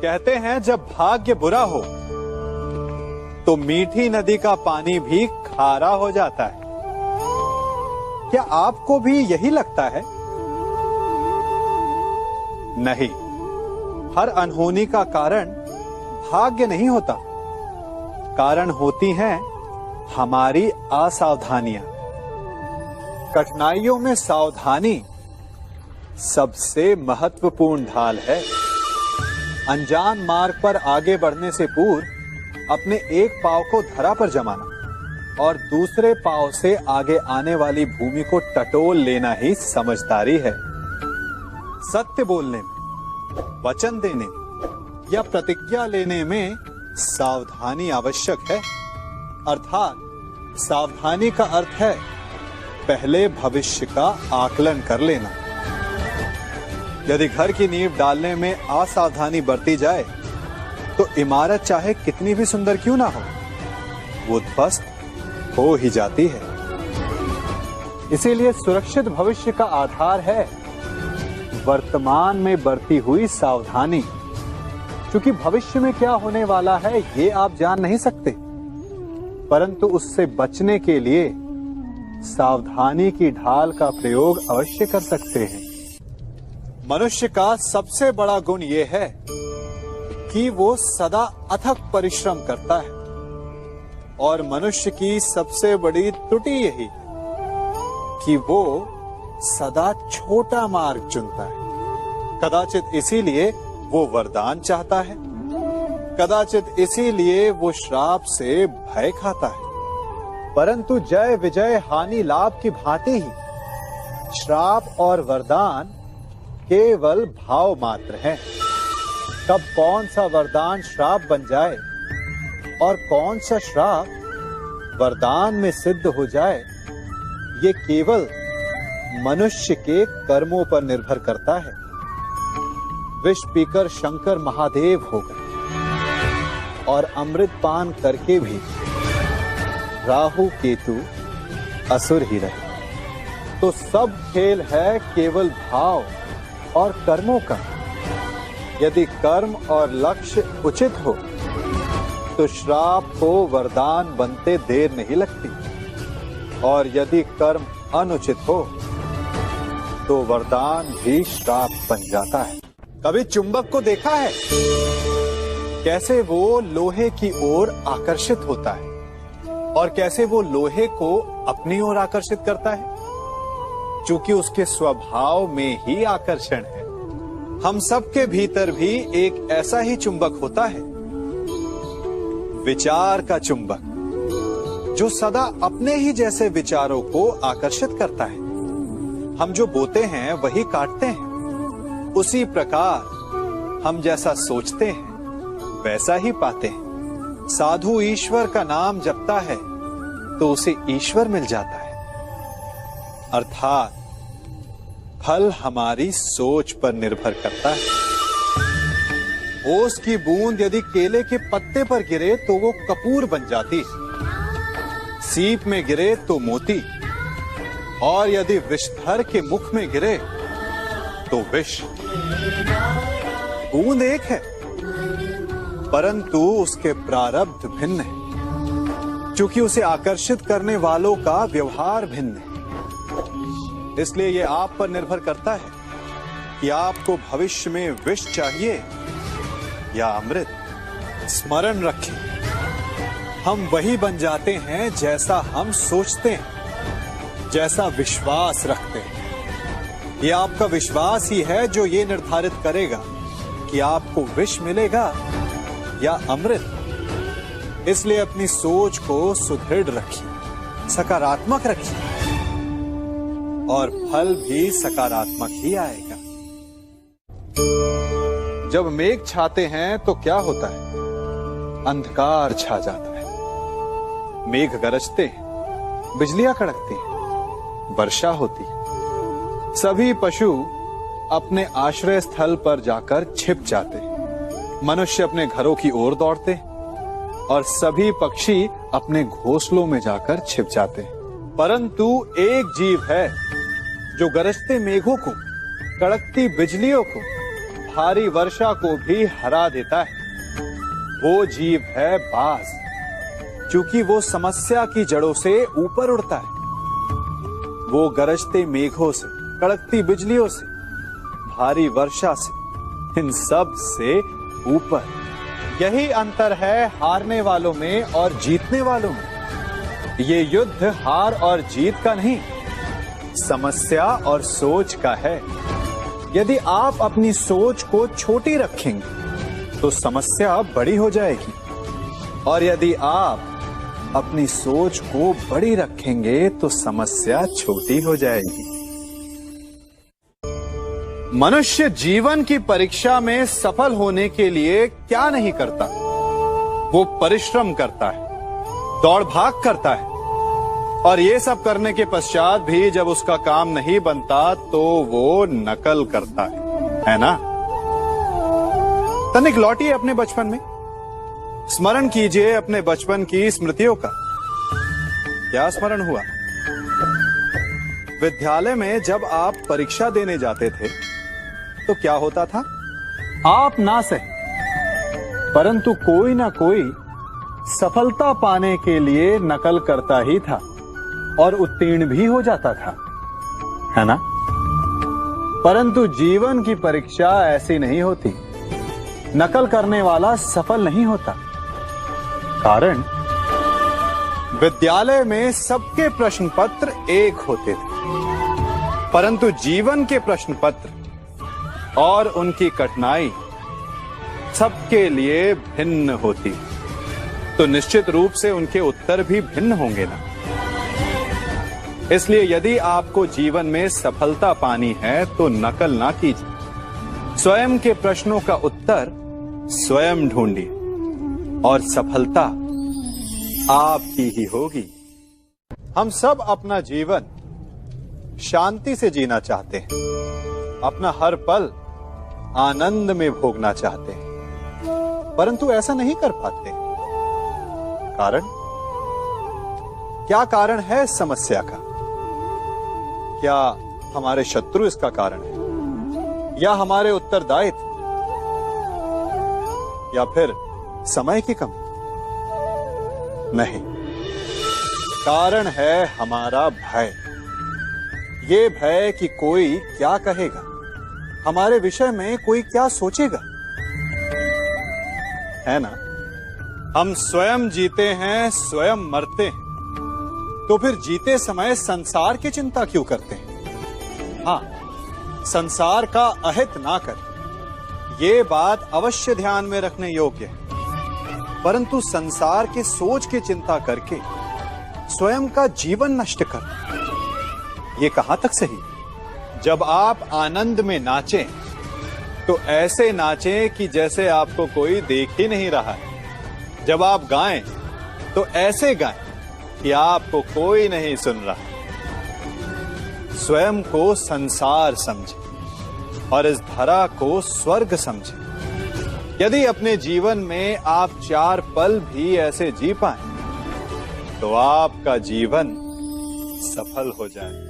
कहते हैं जब भाग्य बुरा हो तो मीठी नदी का पानी भी खारा हो जाता है। क्या आपको भी यही लगता है? नहीं, हर अनहोनी का कारण भाग्य नहीं होता। कारण होती हैं हमारी असावधानियां। कठिनाइयों में सावधानी सबसे महत्वपूर्ण ढाल है। अनजान मार्ग पर आगे बढ़ने से पूर्व अपने एक पांव को धरा पर जमाना और दूसरे पांव से आगे आने वाली भूमि को टटोल लेना ही समझदारी है। सत्य बोलने में, वचन देने में या प्रतिज्ञा लेने में सावधानी आवश्यक है। अर्थात सावधानी का अर्थ है पहले भविष्य का आकलन कर लेना। यदि घर की नींव डालने में असावधानी बरती जाए तो इमारत चाहे कितनी भी सुंदर क्यों ना हो, वो ध्वस्त हो ही जाती है। इसीलिए सुरक्षित भविष्य का आधार है वर्तमान में बरती हुई सावधानी। क्योंकि भविष्य में क्या होने वाला है ये आप जान नहीं सकते, परंतु उससे बचने के लिए सावधानी की ढाल का प्रयोग अवश्य कर सकते हैं। मनुष्य का सबसे बड़ा गुण यह है कि वो सदा अथक परिश्रम करता है और मनुष्य की सबसे बड़ी त्रुटि यही कि वो सदा छोटा मार्ग चुनता है। कदाचित इसीलिए वो वरदान चाहता है, कदाचित इसीलिए वो श्राप से भय खाता है। परंतु जय विजय हानि लाभ की भांति ही श्राप और वरदान केवल भाव मात्र हैं। कब कौन सा वरदान श्राप बन जाए और कौन सा श्राप वरदान में सिद्ध हो जाए, ये केवल मनुष्य के कर्मों पर निर्भर करता है। विष पीकर शंकर महादेव हो गए और अमृत पान करके भी राहु केतु असुर ही रहे। तो सब खेल है केवल भाव और कर्मों का। यदि कर्म और लक्ष्य उचित हो तो श्राप को वरदान बनते देर नहीं लगती, और यदि कर्म अनुचित हो तो वरदान भी श्राप बन जाता है। कभी चुंबक को देखा है कैसे वो लोहे की ओर आकर्षित होता है और कैसे वो लोहे को अपनी ओर आकर्षित करता है? चूंकि उसके स्वभाव में ही आकर्षण है। हम सबके भीतर भी एक ऐसा ही चुंबक होता है, विचार का चुंबक, जो सदा अपने ही जैसे विचारों को आकर्षित करता है। हम जो बोते हैं वही काटते हैं। उसी प्रकार हम जैसा सोचते हैं वैसा ही पाते हैं। साधु ईश्वर का नाम जपता है तो उसे ईश्वर मिल जाता है। अर्थात फल हमारी सोच पर निर्भर करता है। ओस की बूंद यदि केले के पत्ते पर गिरे तो वो कपूर बन जाती, सीप में गिरे तो मोती, और यदि विषधर के मुख में गिरे तो विष। बूंद एक है परंतु उसके प्रारब्ध भिन्न है, क्योंकि उसे आकर्षित करने वालों का व्यवहार भिन्न है। इसलिए यह आप पर निर्भर करता है कि आपको भविष्य में विष चाहिए या अमृत। स्मरण रखें, हम वही बन जाते हैं जैसा हम सोचते हैं, जैसा विश्वास रखते हैं। यह आपका विश्वास ही है जो ये निर्धारित करेगा कि आपको विष मिलेगा या अमृत। इसलिए अपनी सोच को सुदृढ़ रखिए, सकारात्मक रखिए, और फल भी सकारात्मक ही आएगा। जब मेघ छाते हैं तो क्या होता है? अंधकार छा जाता है। मेघ गरजते हैं, बिजलियां कड़कती हैं, वर्षा होती है। सभी पशु अपने आश्रय स्थल पर जाकर छिप जाते हैं। मनुष्य अपने घरों की ओर दौड़ते हैं और सभी पक्षी अपने घोंसलों में जाकर छिप जाते हैं। परंतु एक जीव है जो गरजते मेघों को, कड़कती बिजलियों को भारी वर्षा को भी हरा देता है, वो जीव है बाज। क्योंकि वो समस्या की जड़ों से ऊपर उड़ता है, वो गरजते मेघों से, कड़कती बिजलियों से, भारी वर्षा से, इन सब से ऊपर। यही अंतर है हारने वालों में और जीतने वालों में। ये युद्ध हार और जीत का नहीं, समस्या और सोच का है। यदि आप अपनी सोच को छोटी रखेंगे तो समस्या बड़ी हो जाएगी, और यदि आप अपनी सोच को बड़ी रखेंगे तो समस्या छोटी हो जाएगी। मनुष्य जीवन की परीक्षा में सफल होने के लिए क्या नहीं करता? वो परिश्रम करता है, दौड़ भाग करता है, और ये सब करने के पश्चात भी जब उसका काम नहीं बनता तो वो नकल करता है ना? तनिक लौटिए अपने बचपन में, स्मरण कीजिए अपने बचपन की स्मृतियों का। क्या स्मरण हुआ? विद्यालय में जब आप परीक्षा देने जाते थे तो क्या होता था? आप ना सही, परंतु कोई ना कोई सफलता पाने के लिए नकल करता ही था और उत्तीर्ण भी हो जाता था, है ना? परंतु जीवन की परीक्षा ऐसी नहीं होती। नकल करने वाला सफल नहीं होता। कारण विद्यालय में सबके प्रश्न पत्र एक होते थे, परंतु जीवन के प्रश्न पत्र और उनकी कठिनाई सबके लिए भिन्न होती। तो निश्चित रूप से उनके उत्तर भी भिन्न होंगे ना। इसलिए यदि आपको जीवन में सफलता पानी है तो नकल ना कीजिए। स्वयं के प्रश्नों का उत्तर स्वयं ढूंढिए और सफलता आपकी ही होगी। हम सब अपना जीवन शांति से जीना चाहते हैं, अपना हर पल आनंद में भोगना चाहते हैं, परंतु ऐसा नहीं कर पाते। कारण क्या? कारण है समस्या का? क्या हमारे शत्रु इसका कारण है, या हमारे उत्तरदायित्व, या फिर समय की कमी? नहीं, कारण है हमारा भय। ये भय कि कोई क्या कहेगा, हमारे विषय में कोई क्या सोचेगा, है ना? हम स्वयं जीते हैं, स्वयं मरते हैं, तो फिर जीते समय संसार की चिंता क्यों करते हैं? हाँ, संसार का अहित ना करें, ये बात अवश्य ध्यान में रखने योग्य है। परंतु संसार के सोच की चिंता करके स्वयं का जीवन नष्ट कर, ये कहां तक सही? जब आप आनंद में नाचें तो ऐसे नाचें कि जैसे आपको कोई देख ही नहीं रहा है। जब आप गाएं तो ऐसे गाएं कि आपको कोई नहीं सुन रहा। स्वयं को संसार समझें और इस धरा को स्वर्ग समझें। यदि अपने जीवन में आप 4 पल भी ऐसे जी पाएं तो आपका जीवन सफल हो जाए।